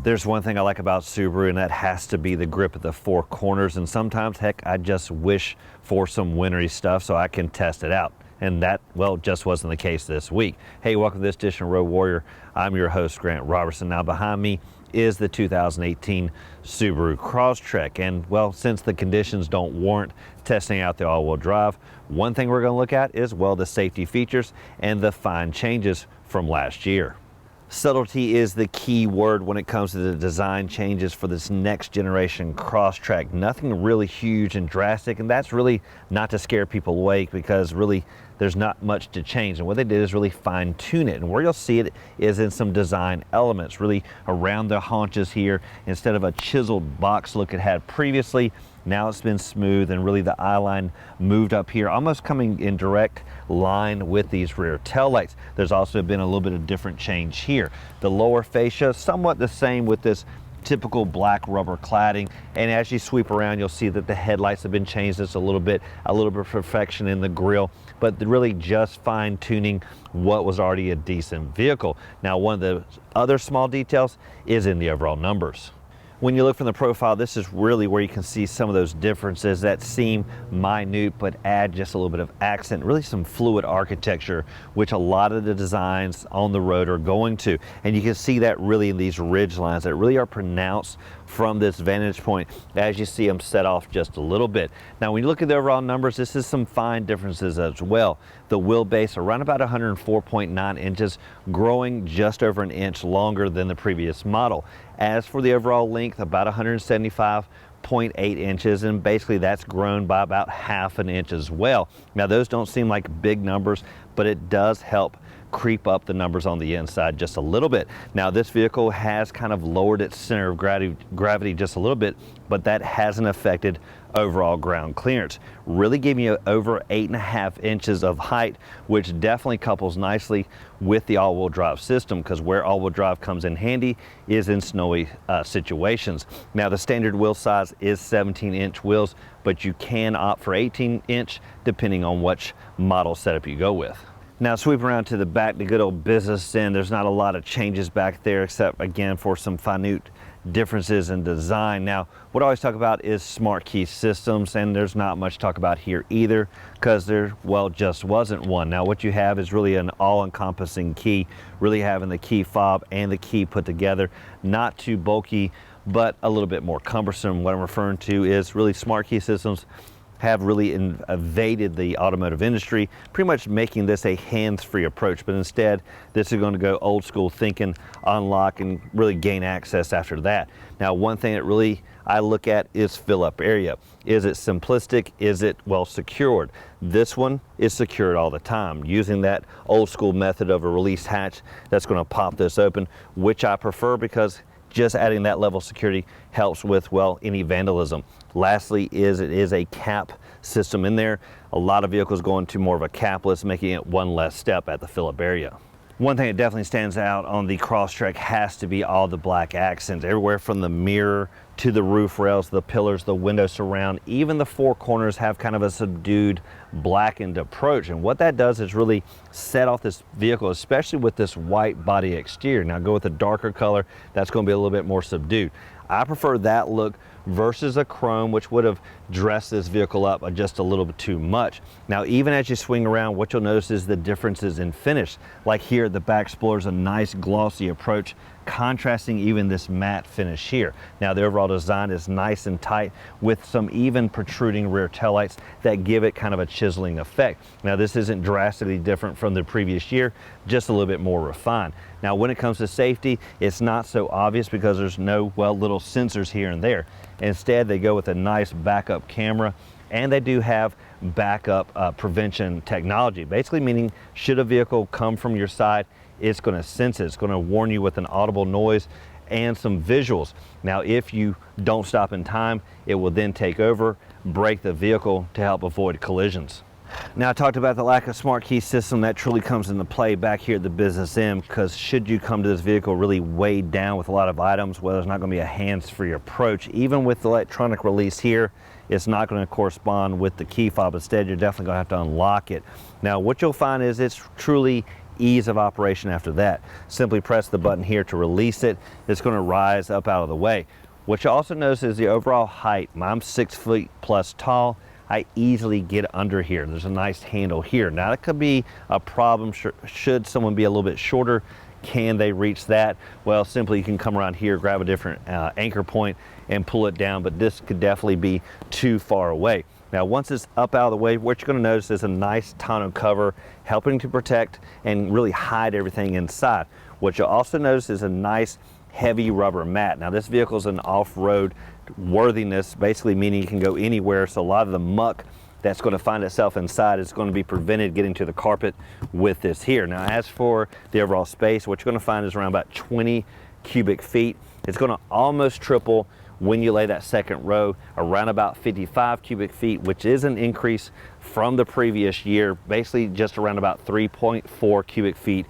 There's one thing I like about Subaru, and that has to be the grip at the four corners. And sometimes, heck, I just wish for some wintry stuff so I can test it out. And that, well, just wasn't the case this week. Hey, welcome to this edition of Road Warrior. I'm your host, Grant Roberson. Now, behind me is the 2018 Subaru Crosstrek. And, well, since the conditions don't warrant testing out the all-wheel drive, one thing we're going to look at is, well, the safety features and the fine changes from last year. Subtlety is the key word when it comes to the design changes for this next generation Crosstrek. Nothing really huge and drastic, and that's really not to scare people away because really there's not much to change. And what they did is really fine tune it. And where you'll see it is in some design elements, really around the haunches here. Instead of a chiseled box look it had previously, now it's been smooth, and really the eye line moved up here, almost coming in direct line with these rear taillights. There's also been a little bit of different change here. The lower fascia, somewhat the same with this typical black rubber cladding, and as you sweep around you'll see that the headlights have been changed just a little bit of perfection in the grille, but really just fine tuning what was already a decent vehicle. Now, one of the other small details is in the overall numbers. When you look from the profile, this is really where you can see some of those differences that seem minute but add just a little bit of accent, really some fluid architecture, which a lot of the designs on the road are going to. And you can see that really in these ridge lines that really are pronounced from this vantage point as you see them set off just a little bit. Now, when you look at the overall numbers, this is some fine differences as well. The wheelbase around about 104.9 inches, growing just over an inch longer than the previous model. As for the overall length, about 175.8 inches, and basically that's grown by about half an inch as well. Now, those don't seem like big numbers, but it does help creep up the numbers on the inside just a little bit. Now, this vehicle has kind of lowered its center of gravity just a little bit, but that hasn't affected overall ground clearance. Really giving you over 8.5 inches of height, which definitely couples nicely with the all-wheel drive system, because where all-wheel drive comes in handy is in snowy situations. Now, the standard wheel size is 17-inch wheels, but you can opt for 18-inch depending on which model setup you go with. Now, sweep around to the back, the good old business end, there's not a lot of changes back there except, again, for some minute differences in design. Now, what I always talk about is smart key systems, and there's not much to talk about here either because there, well, just wasn't one. Now, what you have is really an all-encompassing key, really having the key fob and the key put together, not too bulky, but a little bit more cumbersome. What I'm referring to is really smart key systems have really invaded the automotive industry, pretty much making this a hands-free approach. But instead, this is going to go old school thinking, unlock, and really gain access after that. Now, one thing that really I look at is fill-up area. Is it simplistic? Is it well secured? This one is secured all the time, using that old school method of a release hatch that's going to pop this open, which I prefer because just adding that level of security helps with, well, any vandalism. Lastly, it is a cap system in there. A lot of vehicles go into more of a capless, making it one less step at the fill-up area. One thing that definitely stands out on the Crosstrek has to be all the black accents, everywhere from the mirror to the roof rails, the pillars, the window surround, even the four corners have kind of a subdued blackened approach. And what that does is really set off this vehicle, especially with this white body exterior. Now, go with a darker color, that's going to be a little bit more subdued. I prefer that look versus a chrome, which would have dressed this vehicle up just a little bit too much. Now, even as you swing around, what you'll notice is the differences in finish. Like here, the back spoiler is a nice glossy approach, contrasting even this matte finish here. Now, the overall design is nice and tight with some even protruding rear taillights that give it kind of a chiseling effect. Now, this isn't drastically different from the previous year, just a little bit more refined. Now, when it comes to safety, it's not so obvious because there's no, well, little sensors here and there. Instead, they go with a nice backup camera, and they do have backup prevention technology, basically meaning should a vehicle come from your side, it's going to sense it. It's going to warn you with an audible noise and some visuals. Now, if you don't stop in time, it will then take over, brake the vehicle to help avoid collisions. Now, I talked about the lack of smart key system. That truly comes into play back here at the business end, because should you come to this vehicle really weighed down with a lot of items, well, there's not going to be a hands-free approach. Even with the electronic release here, it's not going to correspond with the key fob. Instead, you're definitely going to have to unlock it. Now, what you'll find is it's truly ease of operation after that. Simply press the button here to release it. It's going to rise up out of the way. What you also notice is the overall height. I'm 6 feet plus tall. I easily get under here. There's a nice handle here. Now that could be a problem should someone be a little bit shorter. Can they reach that? Well, simply you can come around here, grab a different anchor point and pull it down, but this could definitely be too far away. Now, once it's up out of the way, what you're going to notice is a nice tonneau cover helping to protect and really hide everything inside. What you'll also notice is a nice heavy rubber mat. Now, this vehicle is an off-road worthiness, basically meaning you can go anywhere, so a lot of the muck that's going to find itself inside is going to be prevented getting to the carpet with this here. Now, as for the overall space, what you're going to find is around about 20 cubic feet. It's going to almost triple when you lay that second row, around about 55 cubic feet, which is an increase from the previous year, basically just around about 3.4 cubic feet.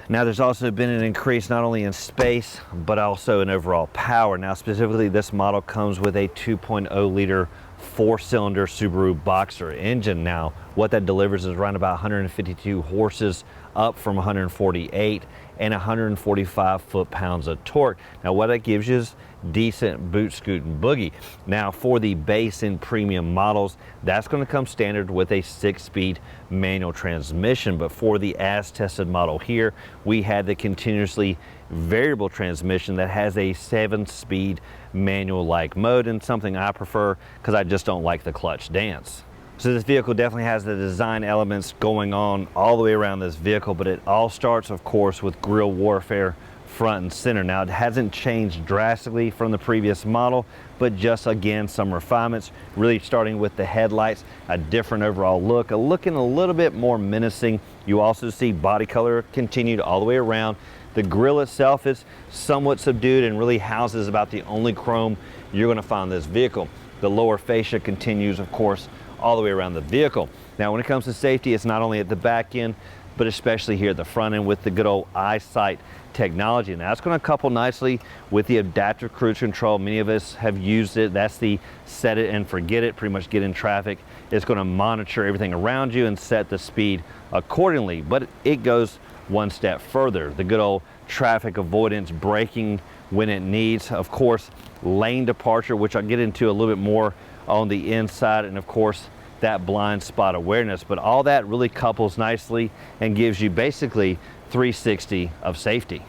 Now, there's also been an increase not only in space, but also in overall power. Now, specifically, this model comes with a 2.0 liter 4-cylinder Subaru Boxer engine. Now, what that delivers is around about 152 horses, up from 148, and 145 foot-pounds of torque. Now, what that gives you is decent boot, scoot, and boogie. Now, for the base and premium models, that's going to come standard with a 6-speed manual transmission. But for the as-tested model here, we had the continuously variable transmission that has a 7-speed manual-like mode, and something I prefer because I just don't like the clutch dance. So this vehicle definitely has the design elements going on all the way around this vehicle, but it all starts, of course, with grille warfare front and center. Now, it hasn't changed drastically from the previous model, but just again some refinements, really starting with the headlights, a different overall look, looking a little bit more menacing. You also see body color continued all the way around. The grille itself is somewhat subdued and really houses about the only chrome you're going to find in this vehicle. The lower fascia continues, of course, all the way around the vehicle. Now, when it comes to safety, it's not only at the back end, but especially here at the front end with the good old eyesight technology. Now, it's going to couple nicely with the adaptive cruise control. Many of us have used it. That's the set it and forget it, pretty much get in traffic. It's going to monitor everything around you and set the speed accordingly, but it goes one step further. The good old traffic avoidance, braking when it needs, of course, lane departure, which I'll get into a little bit more on the inside, and of course that blind spot awareness. But all that really couples nicely and gives you basically 360 of safety.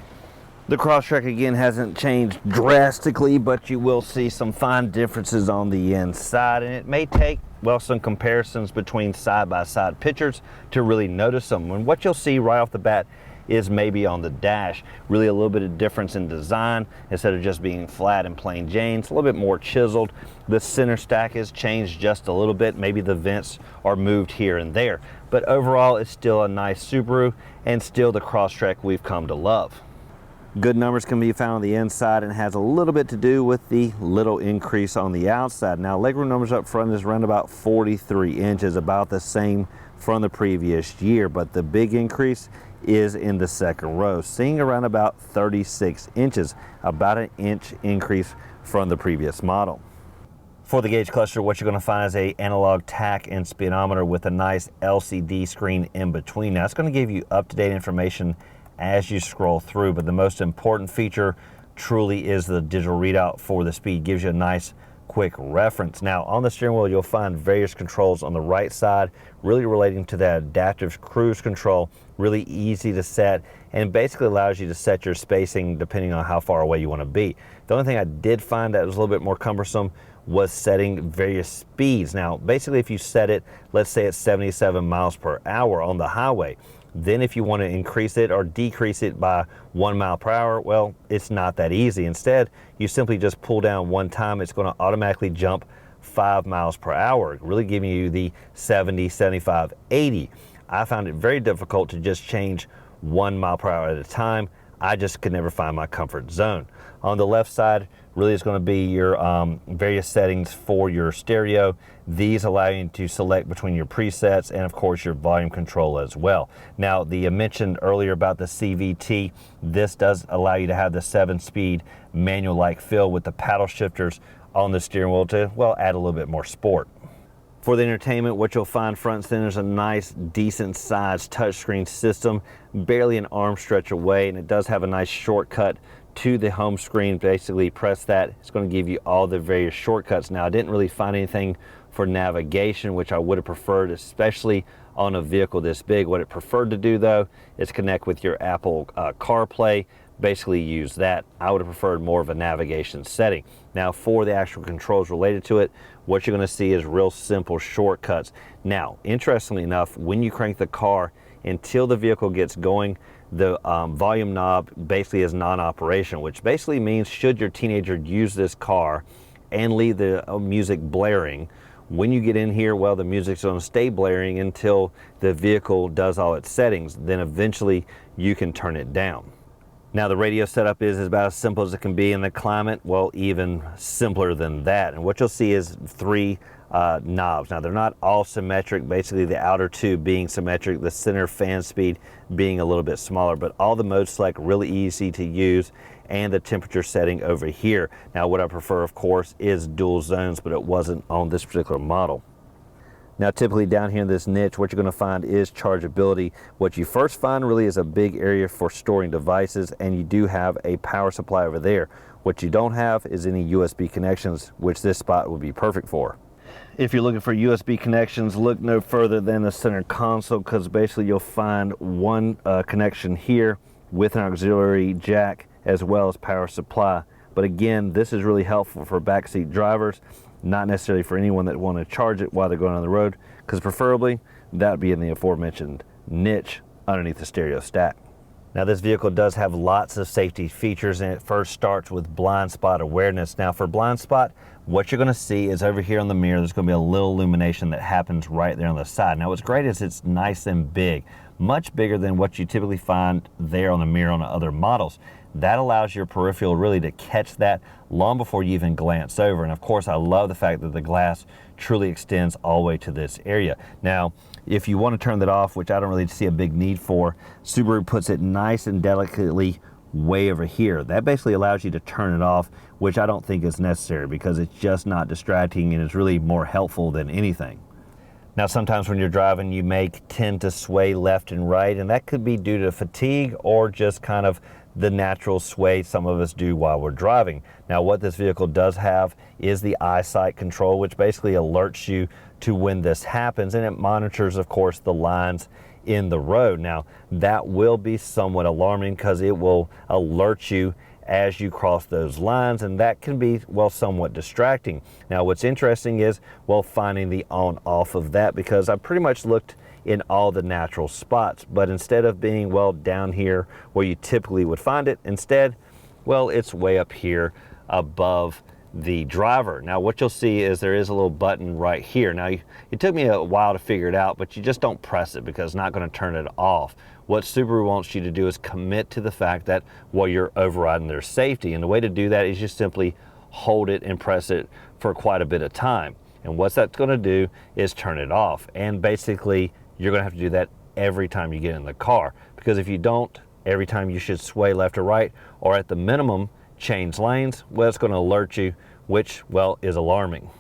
The Crosstrek again hasn't changed drastically, but you will see some fine differences on the inside, and it may take, well, some comparisons between side-by-side pictures to really notice them. And what you'll see right off the bat is maybe on the dash, really a little bit of difference in design. Instead of just being flat and plain Jane, it's a little bit more chiseled. The center stack has changed just a little bit. Maybe the vents are moved here and there, but overall it's still a nice Subaru and still the Crosstrek we've come to love. Good numbers can be found on the inside and has a little bit to do with the little increase on the outside. Now, legroom numbers up front is around about 43 inches, about the same from the previous year, but the big increase is in the second row, seeing around about 36 inches, about an inch increase from the previous model. For the gauge cluster, what you're going to find is a analog tach and speedometer with a nice LCD screen in between. Now, it's going to give you up-to-date information as you scroll through, but the most important feature truly is the digital readout for the speed. Gives you a nice quick reference. Now, on the steering wheel, you'll find various controls on the right side, really relating to that adaptive cruise control, really easy to set, and basically allows you to set your spacing depending on how far away you want to be. The only thing I did find that was a little bit more cumbersome was setting various speeds. Now, basically, if you set it, let's say it's 77 miles per hour on the highway, then if you want to increase it or decrease it by 1 mile per hour, well, it's not that easy. Instead, you simply just pull down one time. It's going to automatically jump 5 miles per hour, really giving you the 70, 75, 80. I found it very difficult to just change 1 mile per hour at a time. I just could never find my comfort zone. On the left side, really is going to be your various settings for your stereo. These allow you to select between your presets and of course your volume control as well. Now, the mentioned earlier about the CVT, this does allow you to have the 7-speed manual-like feel with the paddle shifters on the steering wheel to, well, add a little bit more sport. For the entertainment, what you'll find front and center is a nice, decent sized touchscreen system, barely an arm stretch away, and it does have a nice shortcut to the home screen. Basically press that, it's going to give you all the various shortcuts. Now I didn't really find anything for navigation, which I would have preferred, especially on a vehicle this big. What it preferred to do though is connect with your Apple CarPlay. Basically use that. I would have preferred more of a navigation setting. Now for the actual controls related to it, what you're going to see is real simple shortcuts. Now interestingly enough, when you crank the car, until the vehicle gets going, the volume knob basically is non-operational, which basically means should your teenager use this car and leave the music blaring, when you get in here, well, the music's going to stay blaring until the vehicle does all its settings. Then eventually you can turn it down. Now the radio setup is about as simple as it can be in the Climate, well, even simpler than that. And what you'll see is three knobs. Now they're not all symmetric, basically the outer two being symmetric, the center fan speed being a little bit smaller, but all the mode select really easy to use, and the temperature setting over here. Now what I prefer, of course, is dual zones, but it wasn't on this particular model. Now typically down here in this niche, what you're going to find is chargeability. What you first find really is a big area for storing devices, and you do have a power supply over there. What you don't have is any USB connections, which this spot would be perfect for. If you're looking for USB connections, look no further than the center console, because basically you'll find one connection here with an auxiliary jack as well as power supply. But again, this is really helpful for backseat drivers, not necessarily for anyone that want to charge it while they're going on the road, because preferably that would be in the aforementioned niche underneath the stereo stack. Now this vehicle does have lots of safety features, and it first starts with blind spot awareness. Now for blind spot, what you're going to see is over here on the mirror, there's going to be a little illumination that happens right there on the side. Now what's great is it's nice and big, much bigger than what you typically find there on the mirror on the other models. That allows your peripheral really to catch that long before you even glance over. And of course, I love the fact that the glass truly extends all the way to this area. Now, if you want to turn that off, which I don't really see a big need for, Subaru puts it nice and delicately way over here. That basically allows you to turn it off, which I don't think is necessary because it's just not distracting and it's really more helpful than anything. Now sometimes when you're driving, you may tend to sway left and right, and that could be due to fatigue or just kind of the natural sway some of us do while we're driving. Now what this vehicle does have is the eyesight control, which basically alerts you to when this happens, and it monitors, of course, the lines in the road. Now that will be somewhat alarming because it will alert you as you cross those lines, and that can be, well, somewhat distracting. Now what's interesting is, well, finding the on off of that, because I pretty much looked in all the natural spots, but instead of being, well, down here where you typically would find it, instead, well, it's way up here above the driver. Now what you'll see is there is a little button right here. Now it took me a while to figure it out, but you just don't press it because it's not going to turn it off. What Subaru wants you to do is commit to the fact that, well, you're overriding their safety, and the way to do that is just simply hold it and press it for quite a bit of time. And what that's going to do is turn it off, and basically you're going to have to do that every time you get in the car, because if you don't, every time you should sway left or right, or at the minimum change lanes, well, it's going to alert you, which, well, is alarming.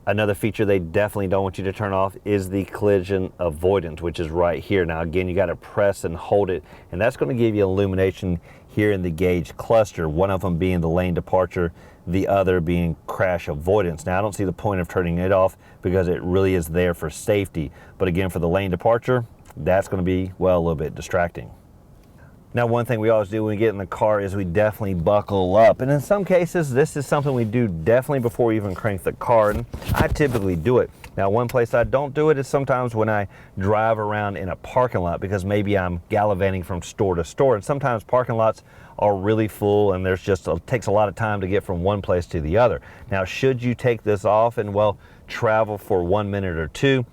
Another feature they definitely don't want you to turn off is the collision avoidance, which is right here. Now again, you got to press and hold it, and that's going to give you illumination here in the gauge cluster, one of them being the lane departure, the other being crash avoidance. Now I don't see the point of turning it off because it really is there for safety, but again, for the lane departure, that's going to be, well, a little bit distracting. Now one thing we always do when we get in the car is we definitely buckle up, and in some cases this is something we do definitely before we even crank the car, and I typically do it. Now one place I don't do it is sometimes when I drive around in a parking lot, because maybe I'm gallivanting from store to store, and sometimes parking lots are really full and there's just it takes a lot of time to get from one place to the other. Now should you take this off and, well, travel for 1 minute or two,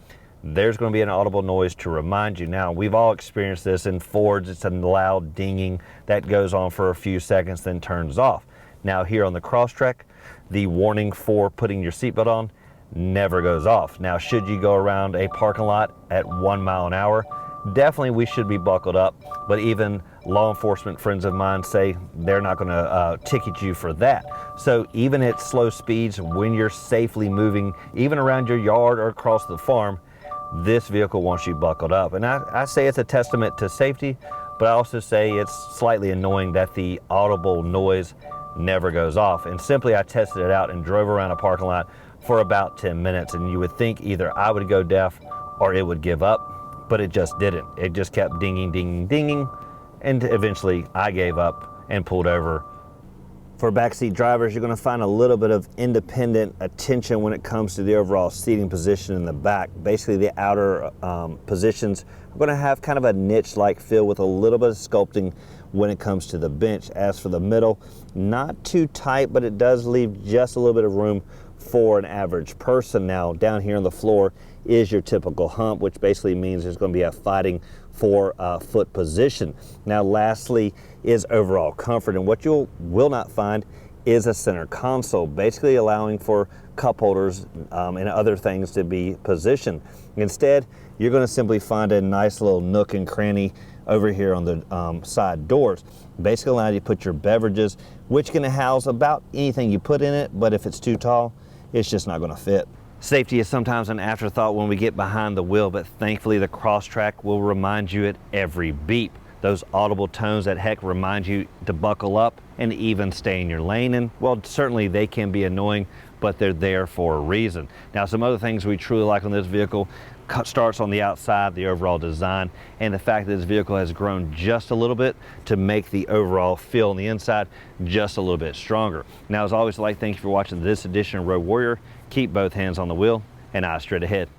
there's going to be an audible noise to remind you. Now we've all experienced this in Fords. It's a loud dinging that goes on for a few seconds then turns off. Now here on the Crosstrek, the warning for putting your seatbelt on never goes off. Now should you go around a parking lot at 1 mile an hour, definitely we should be buckled up, but even law enforcement friends of mine say they're not going to ticket you for that. So even at slow speeds, when you're safely moving, even around your yard or across the farm, this vehicle wants you buckled up. And I say it's a testament to safety, but I also say it's slightly annoying that the audible noise never goes off. And simply I tested it out and drove around a parking lot for about 10 minutes, and you would think either I would go deaf or it would give up, but it just didn't. It just kept dinging, dinging, dinging, and eventually I gave up and pulled over. For backseat drivers, you're going to find a little bit of independent attention when it comes to the overall seating position in the back. Basically, the outer positions are going to have kind of a niche-like feel with a little bit of sculpting when it comes to the bench. As for the middle, not too tight, but it does leave just a little bit of room for an average person. Now, down here on the floor is your typical hump, which basically means there's going to be a fighting for foot position. Now, lastly is overall comfort, and what you will not find is a center console, basically allowing for cup holders and other things to be positioned. Instead, you're going to simply find a nice little nook and cranny over here on the side doors, basically allowing you to put your beverages, which can house about anything you put in it, but if it's too tall, it's just not going to fit. Safety is sometimes an afterthought when we get behind the wheel, but thankfully the Crosstrek will remind you at every beep. Those audible tones that heck remind you to buckle up and even stay in your lane. And well, certainly they can be annoying, but they're there for a reason. Now, some other things we truly like on this vehicle starts on the outside, the overall design, and the fact that this vehicle has grown just a little bit to make the overall feel on the inside just a little bit stronger. Now, as always, I'd like to thank you for watching this edition of Road Warrior. Keep both hands on the wheel and eyes straight ahead.